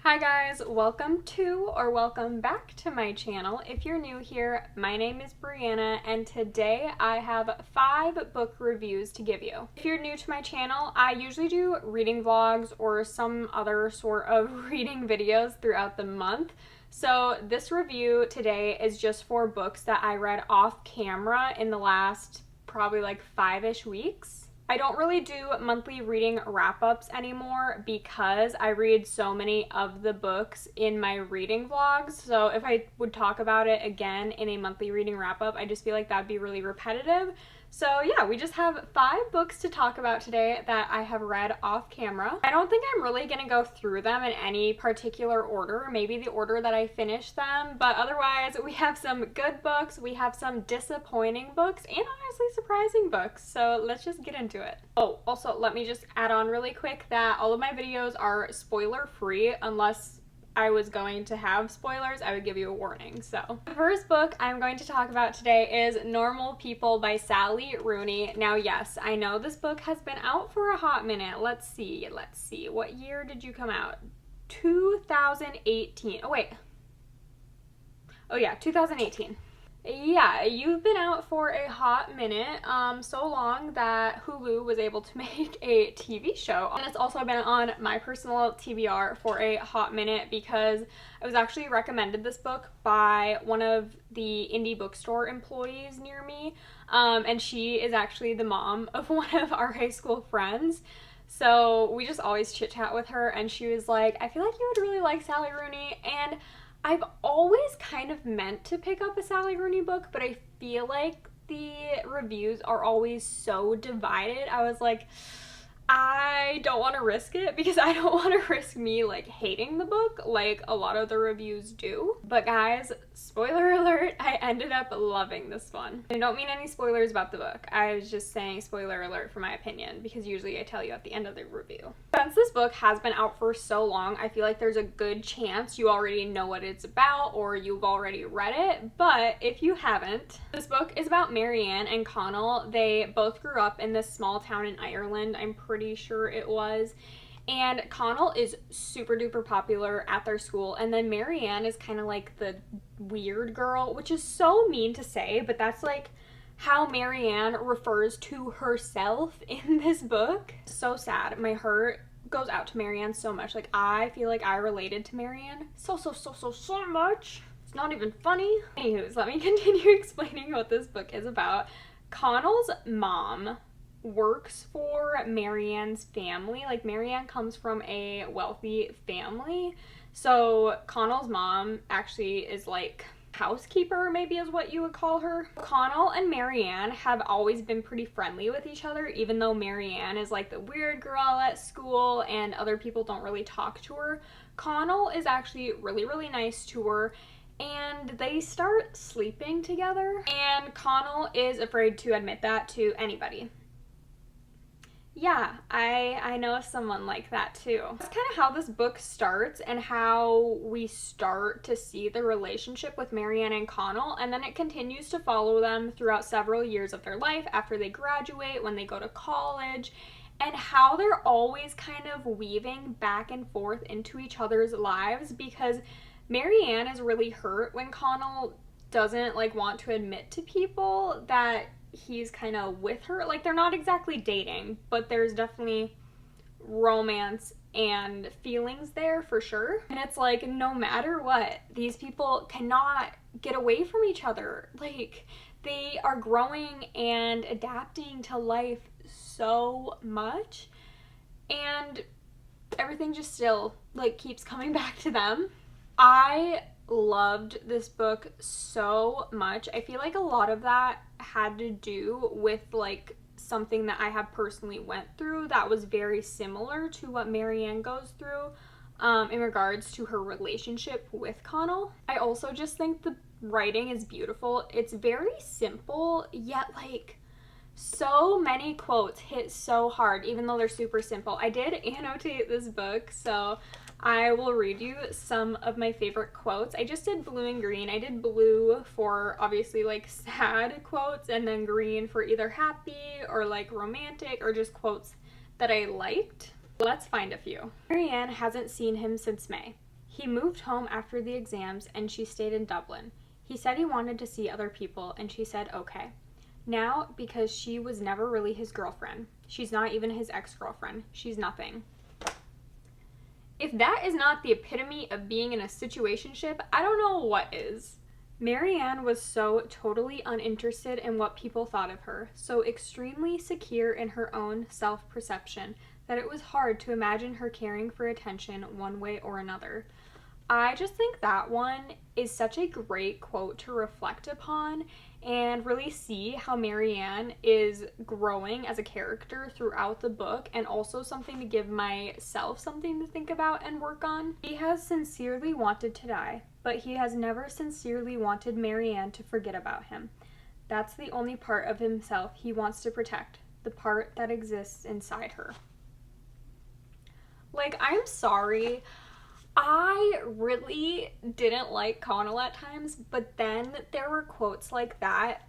Hi guys, welcome to or welcome back to my channel. If you're new here, my name is Brianna and today I have 5 book reviews to give you. If you're new to my channel, I usually do reading vlogs or some other sort of reading videos throughout the month. So this review today is just for books that I read off camera in the last probably like 5-ish weeks. I don't really do monthly reading wrap-ups anymore because I read so many of the books in my reading vlogs. So if I would talk about it again in a monthly reading wrap-up, I just feel like that'd be really repetitive. So yeah, we just have 5 books to talk about today that I have read off camera. I don't think I'm really going to go through them in any particular order, maybe the order that I finished them, but otherwise we have some good books, we have some disappointing books, and honestly surprising books. So let's just get into it. Oh, also let me just add on really quick that all of my videos are spoiler free unless I was going to have spoilers, I would give you a warning. So the first book I'm going to talk about today is Normal People by Sally Rooney. Now yes, I know this book has been out for a hot minute. Let's see. What year did you come out? 2018. Oh wait. Oh yeah, 2018. Yeah, you've been out for a hot minute, so long that Hulu was able to make a TV show. And it's also been on my personal TBR for a hot minute because I was actually recommended this book by one of the indie bookstore employees near me, and she is actually the mom of one of our high school friends. So we just always chit chat with her, and she was like, I feel like you would really like Sally Rooney, and I've always kind of meant to pick up a Sally Rooney book, but I feel like the reviews are always so divided. I was like, I don't want to risk it because I don't want to risk me like hating the book like a lot of the reviews do. But guys, spoiler alert, I ended up loving this one. I don't mean any spoilers about the book. I was just saying spoiler alert for my opinion because usually I tell you at the end of the review. Since this book has been out for so long, I feel like there's a good chance you already know what it's about or you've already read it. But if you haven't, this book is about Marianne and Connell. They both grew up in this small town in Ireland, I'm pretty sure it was. And Connell is super duper popular at their school, and then Marianne is kind of like the weird girl, which is so mean to say, but that's like how Marianne refers to herself in this book. So sad. My heart goes out to Marianne so much. Like, I feel like I related to Marianne so much. It's not even funny. Anyways, let me continue explaining what this book is about. Connell's mom works for Marianne's family. Like, Marianne comes from a wealthy family, so Connell's mom actually is like housekeeper, maybe is what you would call her. Connell and Marianne have always been pretty friendly with each other, even though Marianne is like the weird girl at school and other people don't really talk to her. Connell is actually really nice to her, and they start sleeping together, and Connell is afraid to admit that to anybody. Yeah, I know someone like that too. That's kind of how this book starts and how we start to see the relationship with Marianne and Connell, and then it continues to follow them throughout several years of their life after they graduate, when they go to college, and how they're always kind of weaving back and forth into each other's lives because Marianne is really hurt when Connell doesn't like want to admit to people that he's kind of with her. Like, they're not exactly dating, but there's definitely romance and feelings there for sure. And it's like, no matter what, these people cannot get away from each other. Like, they are growing and adapting to life so much, and everything just still like keeps coming back to them. I loved this book so much. I feel like a lot of that had to do with like something that I have personally went through that was very similar to what Marianne goes through in regards to her relationship with Connell. I also just think the writing is beautiful. It's very simple, yet like so many quotes hit so hard even though they're super simple. I did annotate this book, so I will read you some of my favorite quotes. I just did blue and green. I did blue for obviously like sad quotes, and then green for either happy or like romantic or just quotes that I liked. Let's find a few. Marianne hasn't seen him since May. He moved home after the exams and she stayed in Dublin. He said he wanted to see other people and she said okay. Now, because she was never really his girlfriend, she's not even his ex-girlfriend, she's nothing. If that is not the epitome of being in a situationship, I don't know what is. Marianne was so totally uninterested in what people thought of her, so extremely secure in her own self-perception, that it was hard to imagine her caring for attention one way or another. I just think that one is such a great quote to reflect upon and really see how Marianne is growing as a character throughout the book, and also something to give myself something to think about and work on. He has sincerely wanted to die, but he has never sincerely wanted Marianne to forget about him. That's the only part of himself he wants to protect, the part that exists inside her. Like, I'm sorry, I really didn't like Connell at times, but then there were quotes like that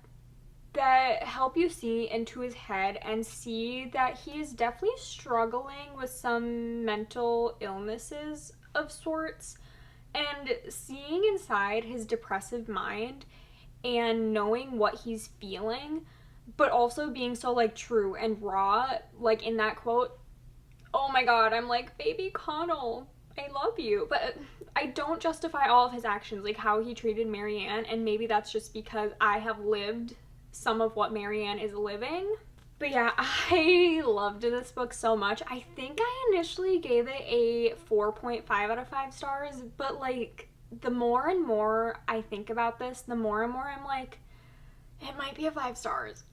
that help you see into his head and see that he is definitely struggling with some mental illnesses of sorts, and seeing inside his depressive mind and knowing what he's feeling, but also being so like true and raw, like in that quote. Oh my god, I'm like, baby Connell, I love you. But I don't justify all of his actions, like how he treated Marianne, and maybe that's just because I have lived some of what Marianne is living. But yeah, I loved this book so much. I think I initially gave it a 4.5 out of 5 stars, but like the more and more I think about this, the more and more I'm like, it might be a 5 stars.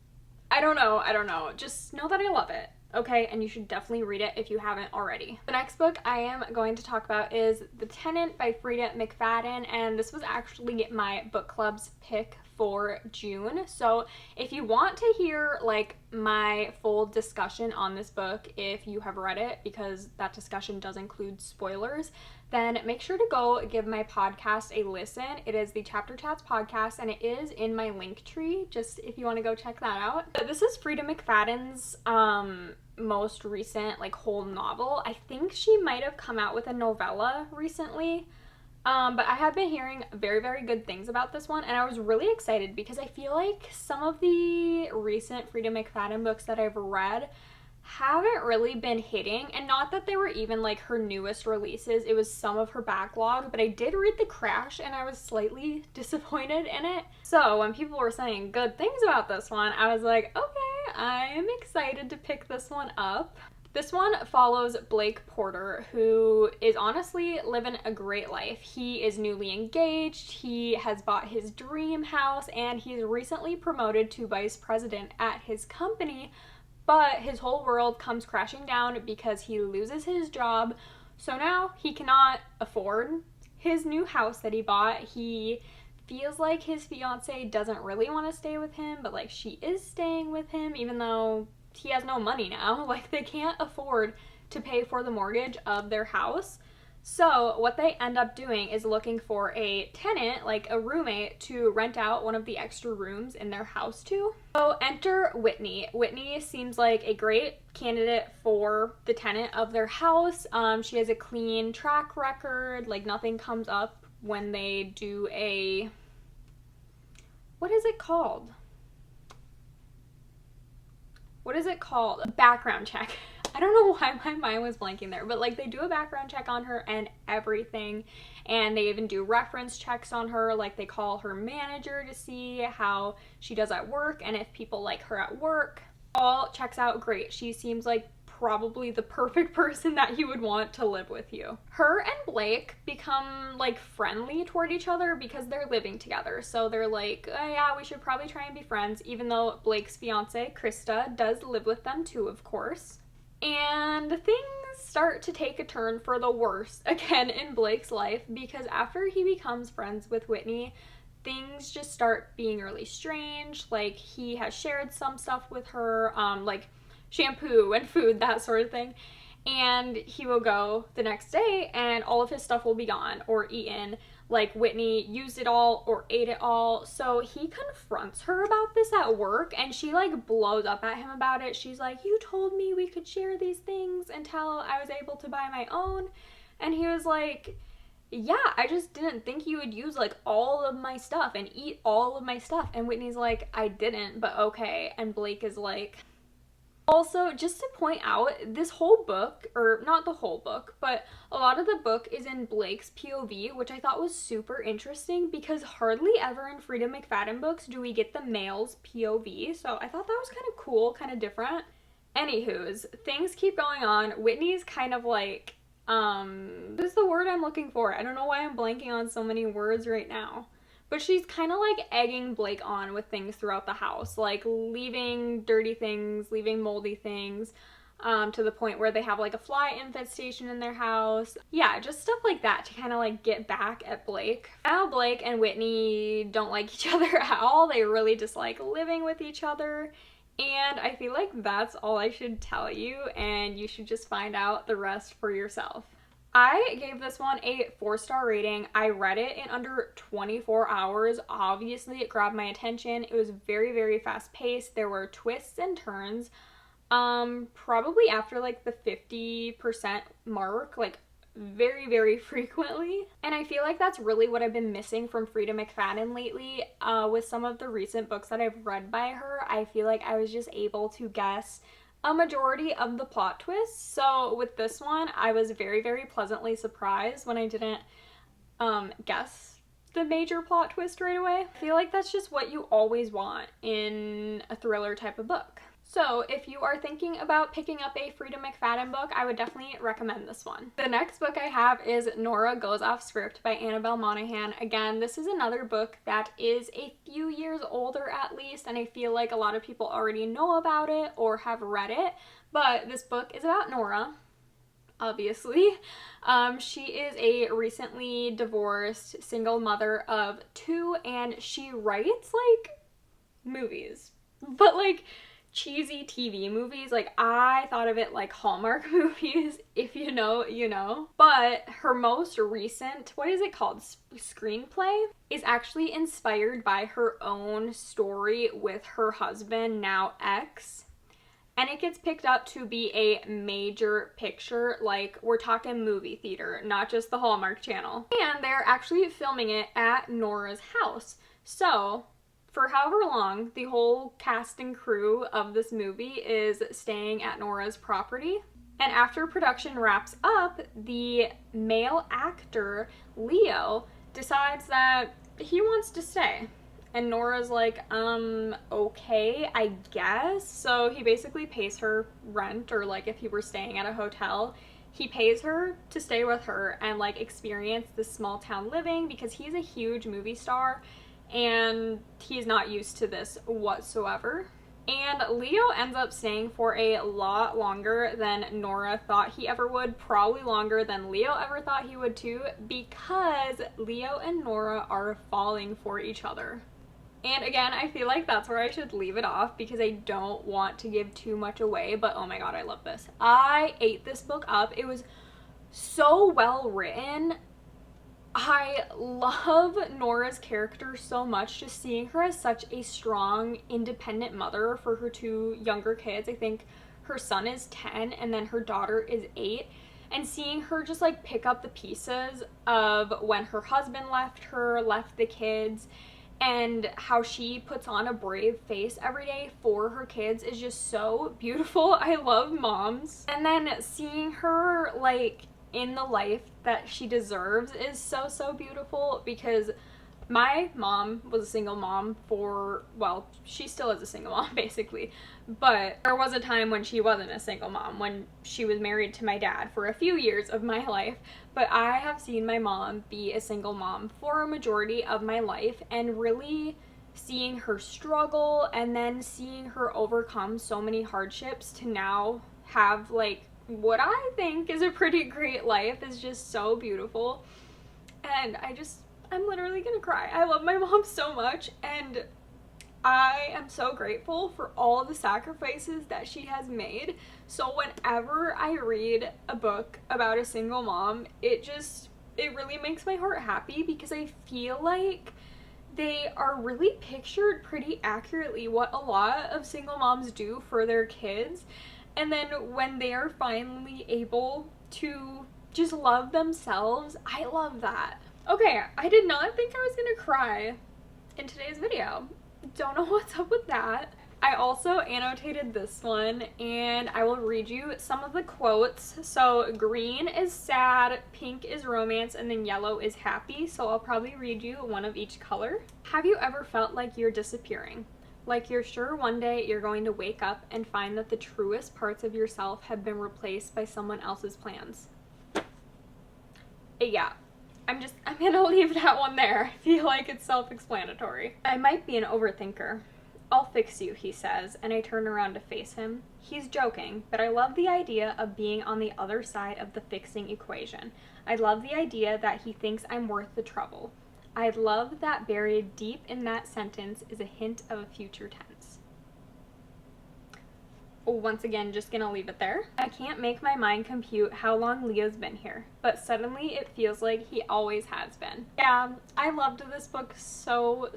I don't know. Just know that I love it. Okay, and you should definitely read it if you haven't already. The next book I am going to talk about is The Tenant by Frida McFadden, and this was actually my book club's pick for June. So if you want to hear like my full discussion on this book, if you have read it, because that discussion does include spoilers, then make sure to go give my podcast a listen. It is the Chapter Chats podcast, and it is in my link tree, just if you want to go check that out. But this is Frida McFadden's most recent like whole novel. I think she might have come out with a novella recently. But I have been hearing very, very good things about this one, and I was really excited because I feel like some of the recent Frida McFadden books that I've read haven't really been hitting, and not that they were even like her newest releases, it was some of her backlog, but I did read The Crash and I was slightly disappointed in it. So when people were saying good things about this one, I was like, okay, I'm excited to pick this one up. This one follows Blake Porter, who is honestly living a great life. He is newly engaged, he has bought his dream house, and he's recently promoted to vice president at his company, but his whole world comes crashing down because he loses his job. So now he cannot afford his new house that he bought. He feels like his fiance doesn't really want to stay with him, but like she is staying with him even though he has no money now. Like they can't afford to pay for the mortgage of their house. So what they end up doing is looking for a tenant, like a roommate, to rent out one of the extra rooms in their house to. So enter Whitney. Whitney seems like a great candidate for the tenant of their house. She has a clean track record, like nothing comes up when they do a, what is it called? A background check. I don't know why my mind was blanking there, but like they do a background check on her and everything, and they even do reference checks on her. Like they call her manager to see how she does at work and if people like her at work. All checks out great. She seems like probably the perfect person that you would want to live with you. Her and Blake become like friendly toward each other because they're living together. So they're like, oh, yeah, we should probably try and be friends, even though Blake's fiance, Krista, does live with them too, of course. And things start to take a turn for the worse again in Blake's life, because after he becomes friends with Whitney, things just start being really strange. Like he has shared some stuff with her, like shampoo and food, that sort of thing. And he will go the next day and all of his stuff will be gone or eaten. Like Whitney used it all or ate it all. So he confronts her about this at work and she like blows up at him about it. She's like, you told me we could share these things until I was able to buy my own. And he was like, yeah, I just didn't think you would use like all of my stuff and eat all of my stuff. And Whitney's like, I didn't, but okay. And Blake is like, also, just to point out, this whole book, or not the whole book, but a lot of the book is in Blake's POV, which I thought was super interesting because hardly ever in Frida McFadden books do we get the male's POV. So I thought that was kind of cool, kind of different. Anywho's, things keep going on. Whitney's kind of like, this is the word I'm looking for. I don't know why I'm blanking on so many words right now. But she's kind of like egging Blake on with things throughout the house, like leaving dirty things, leaving moldy things, to the point where they have like a fly infestation in their house. Yeah, just stuff like that to kind of like get back at Blake. Now Blake and Whitney don't like each other at all. They really dislike living with each other. And I feel like that's all I should tell you, and you should just find out the rest for yourself. I gave this one a 4-star rating. I read it in under 24 hours. Obviously, it grabbed my attention. It was very, very fast paced. There were twists and turns. Probably after like the 50% mark, like very, very frequently. And I feel like that's really what I've been missing from Frida McFadden lately. With some of the recent books that I've read by her, I feel like I was just able to guess a majority of the plot twists. So with this one, I was very, very pleasantly surprised when I didn't guess the major plot twist right away. I feel like that's just what you always want in a thriller type of book. So if you are thinking about picking up a Frida McFadden book, I would definitely recommend this one. The next book I have is Nora Goes Off Script by Annabelle Monaghan. Again, this is another book that is a few years older at least, and I feel like a lot of people already know about it or have read it, but this book is about Nora. Obviously. She is a recently divorced single mother of 2, and she writes like movies, but like cheesy TV movies. Like, I thought of it like Hallmark movies. If you know, you know. But her most recent, what is it called, screenplay, is actually inspired by her own story with her husband, now ex. And it gets picked up to be a major picture, like we're talking movie theater, not just the Hallmark Channel. And they're actually filming it at Nora's house. So for however long, the whole cast and crew of this movie is staying at Nora's property. And after production wraps up, the male actor, Leo, decides that he wants to stay. And Nora's like, okay, I guess. So he basically pays her rent, or like if he were staying at a hotel, he pays her to stay with her and like experience this small town living, because he's a huge movie star and he's not used to this whatsoever. And Leo ends up staying for a lot longer than Nora thought he ever would, probably longer than Leo ever thought he would too, because Leo and Nora are falling for each other. And again, I feel like that's where I should leave it off because I don't want to give too much away, but oh my god, I love this. I ate this book up. It was so well written. I love Nora's character so much, just seeing her as such a strong, independent mother for her 2 younger kids. I think her son is 10 and then her daughter is 8. And seeing her just like pick up the pieces of when her husband left her, left the kids, and how she puts on a brave face every day for her kids is just so beautiful. I love moms. And then seeing her like in the life that she deserves is so, so beautiful, because my mom was a single mom for, well, she still is a single mom basically, but there was a time when she wasn't a single mom, when she was married to my dad for a few years of my life. But I have seen my mom be a single mom for a majority of my life, and really seeing her struggle and then seeing her overcome so many hardships to now have like what I think is a pretty great life is just so beautiful. And I'm literally gonna cry. I love my mom so much, and I am so grateful for all the sacrifices that she has made. So whenever I read a book about a single mom, it really makes my heart happy, because I feel like they are really pictured pretty accurately what a lot of single moms do for their kids. And then when they are finally able to just love themselves. I love that. Okay, I did not think I was gonna cry in today's video. Don't know what's up with that. I also annotated this one, and I will read you some of the quotes. So green is sad, pink is romance, and then yellow is happy. So I'll probably read you one of each color. Have you ever felt like you're disappearing? Like you're sure one day you're going to wake up and find that the truest parts of yourself have been replaced by someone else's plans? Yeah. I'm gonna leave that one there. I feel like it's self-explanatory. I might be an overthinker. I'll fix you, he says, and I turn around to face him. He's joking, but I love the idea of being on the other side of the fixing equation. I love the idea that he thinks I'm worth the trouble. I love that buried deep in that sentence is a hint of a future tense. Once again, just gonna leave it there. I can't make my mind compute how long Leo's been here, but suddenly it feels like he always has been. Yeah, I loved this book so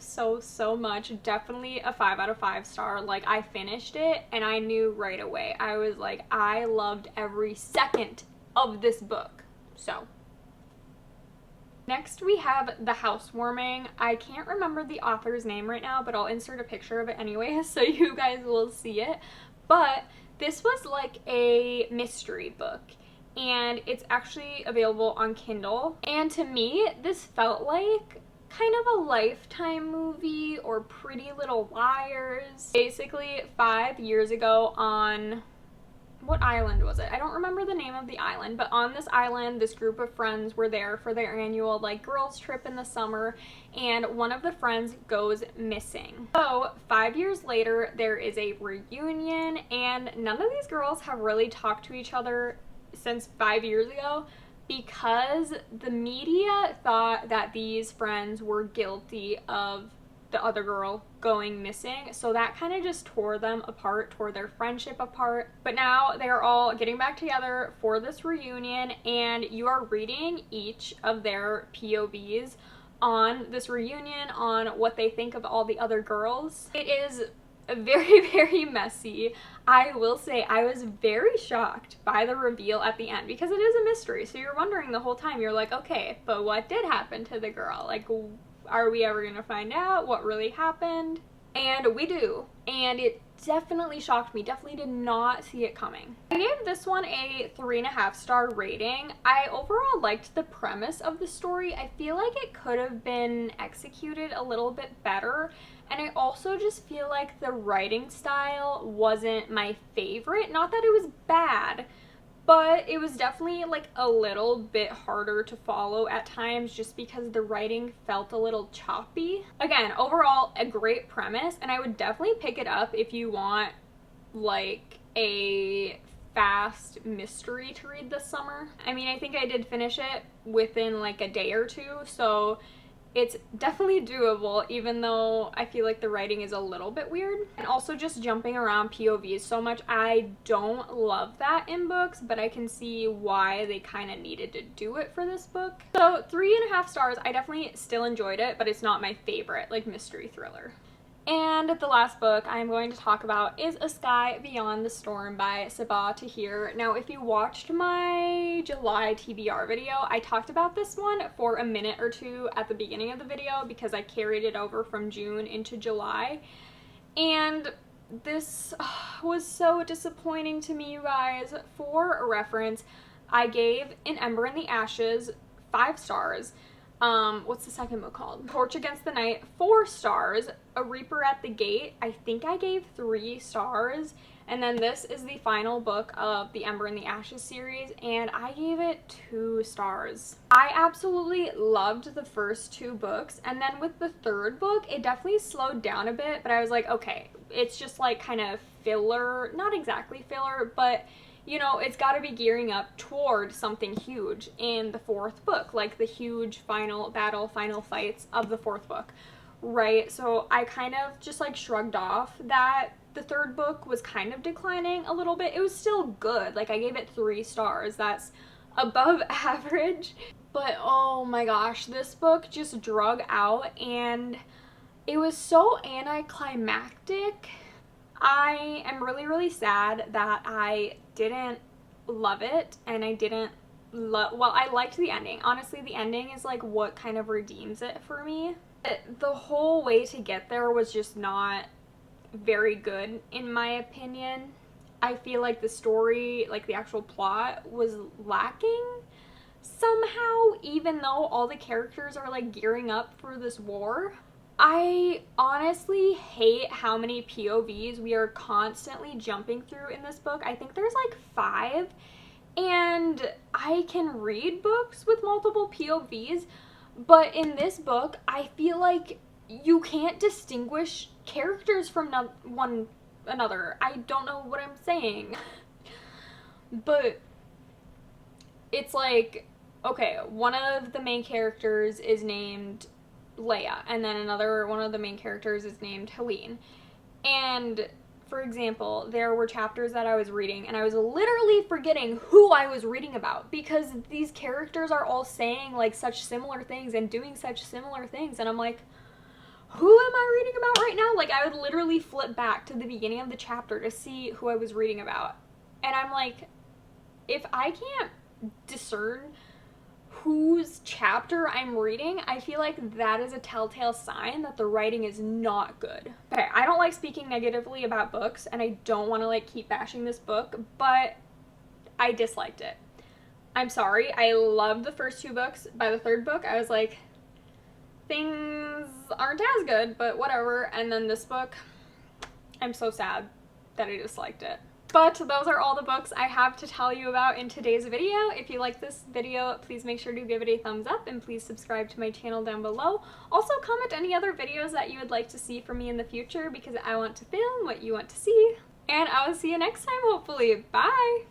much. Definitely a 5 out of 5 star. Like, I finished it and I knew right away. I was like, I loved every second of this book. So next we have The Housewarming. I can't remember the author's name right now, but I'll insert a picture of it anyway so you guys will see it. But this was like a mystery book, and it's actually available on Kindle. And to me, this felt like kind of a Lifetime movie or Pretty Little Liars. Basically, 5 years ago on... what island was it? I don't remember the name of the island, but on this island, this group of friends were there for their annual like girls trip in the summer, and one of the friends goes missing. So 5 years later, there is a reunion, and none of these girls have really talked to each other since 5 years ago because the media thought that these friends were guilty of the other girl going missing, so that kind of just tore them apart, tore their friendship apart. But now they're all getting back together for this reunion, and you are reading each of their POVs on this reunion, on what they think of all the other girls. It is very messy. I will say I was very shocked by the reveal at the end because it is a mystery, so you're wondering the whole time. You're like, okay, but what did happen to the girl? Like, are we ever gonna find out what really happened? And we do. And it definitely shocked me. Definitely did not see it coming. I gave this one a 3.5 star rating. I overall liked the premise of the story. I feel like it could have been executed a little bit better. And I also just feel like the writing style wasn't my favorite. Not that it was bad, but it was definitely like a little bit harder to follow at times just because the writing felt a little choppy. Again, overall, a great premise, and I would definitely pick it up if you want like a fast mystery to read this summer. I mean, I think I did finish it within like a day or two, so it's definitely doable, even though I feel like the writing is a little bit weird. And also just jumping around POVs so much, I don't love that in books, but I can see why they kind of needed to do it for this book. So 3.5 stars, I definitely still enjoyed it, but it's not my favorite like mystery thriller. And the last book I'm going to talk about is A Sky Beyond the Storm by Sabaa Tahir. Now, if you watched my July TBR video, I talked about this one for a minute or two at the beginning of the video because I carried it over from June into July. And this was so disappointing to me, you guys. For reference, I gave An Ember in the Ashes 5 stars. What's the second book called? Torch Against the Night, 4 stars. A Reaper at the Gate, I think I gave 3 stars. And then this is the final book of the Ember in the Ashes series, and I gave it 2 stars. I absolutely loved the first 2 books, and then with the third book, it definitely slowed down a bit, but I was like, okay, it's just like kind of filler, not exactly filler, but you know, it's got to be gearing up toward something huge in the 4th book, like the huge final battle, final fights of the 4th book, right? So I kind of just like shrugged off that the 3rd book was kind of declining a little bit. It was still good. Like, I gave it 3 stars. That's above average. But oh my gosh, this book just drug out and it was so anticlimactic. I am really sad that I didn't love it and I didn't well, I liked the ending. Honestly, the ending is like what kind of redeems it for me. The whole way to get there was just not very good in my opinion. I feel like the story, like the actual plot, was lacking somehow, even though all the characters are like gearing up for this war. I honestly hate how many POVs we are constantly jumping through in this book. I think there's like 5, and I can read books with multiple POVs, but in this book, I feel like you can't distinguish characters from one another. I don't know what I'm saying. But it's like, okay, one of the main characters is named Leia, and then another one of the main characters is named Helene. And for example, there were chapters that I was reading and I was literally forgetting who I was reading about because these characters are all saying like such similar things and doing such similar things, and I'm like, who am I reading about right now? Like, I would literally flip back to the beginning of the chapter to see who I was reading about. And I'm like, if I can't discern whose chapter I'm reading, I feel like that is a telltale sign that the writing is not good. Okay, I don't like speaking negatively about books, and I don't want to like keep bashing this book, but I disliked it. I'm sorry, I loved the first 2 books. By the 3rd book, I was like, things aren't as good, but whatever. And then this book, I'm so sad that I disliked it. But those are all the books I have to tell you about in today's video. If you like this video, please make sure to give it a thumbs up and please subscribe to my channel down below. Also, comment any other videos that you would like to see from me in the future because I want to film what you want to see. And I will see you next time, hopefully. Bye!